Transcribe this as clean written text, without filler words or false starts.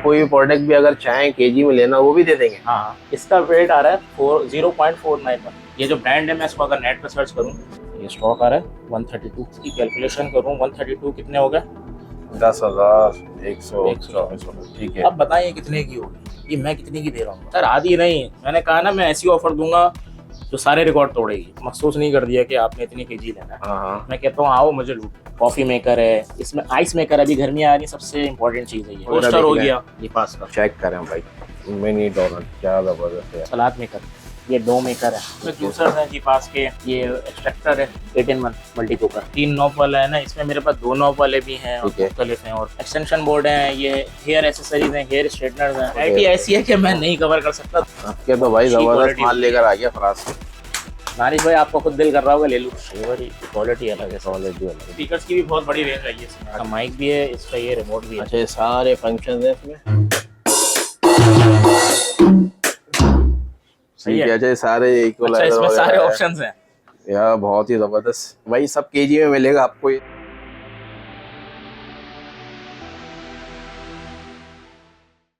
कोई भी प्रोडक्ट भी अगर चाहें केजी में लेना वो भी दे देंगे। हाँ, इसका वेट आ रहा है 0.491। ये जो ब्रांड है मैं इसको अगर नेट पे सर्च करूँ, ये स्टॉक आ रहा है 132। इसकी कैलकुलेशन करूँ 132 कितने हो गए? 10,124। ठीक है, अब बताइए कितने की होगी ये, मैं कितने की दे रहा हूँ सर? आधी नहीं, मैंने कहा ना मैं ऐसी ऑफर दूंगा जो सारे रिकॉर्ड तोड़ेगी। मखसूस नहीं कर दिया कि आपने इतनी केजी लेना है। हाँ मैं कहता हूँ आओ मुझे लूट। कॉफी मेकर है, इसमें आइस मेकर, अभी गर्मियाँ आ रही, सबसे इम्पोर्टेंट चीज है ये। टोस्टर हो गया ये पास का। चेक करें भाई, मिनी डोनट क्या जबरदस्त है। सलाद मेकर, ये डो मेकर है। इसमें जूसर्स हैं जी पास के, ये एक्सट्रैक्टर है 8-in-1 मल्टी कुकर। 3 नॉब वाला है ना, इसमें मेरे पास 2 नॉब वाले भी हैं और मुख्तलिफ हैं। और एक्सटेंशन बोर्ड है, ये हेयर एक्सेसरीज हैं, हेयर स्ट्रेटनर्स हैं। आईटी ऐसी है कि मैं नहीं कवर कर सकता। आपके तो भाई जबरदस्त माल लेकर आ गया फराज से। नारिश भाई आपका खुद दिल कर रहा होगा ले लूँ। क्वालिटी अलग है, क्वालिटी अलग है। स्पीकर्स की भी बहुत बड़ी रेंज आई है इसमें। माइक भी है इसका, ये रिमोट भी है। अच्छा, ये सारे फंक्शन है इसमें। सही है। अच्छा, सारे इक्वल। अच्छा, इसमें सारे ऑप्शंस हैं यार बहुत ही जबरदस्त भाई, सब केजी में मिलेगा आपको ये।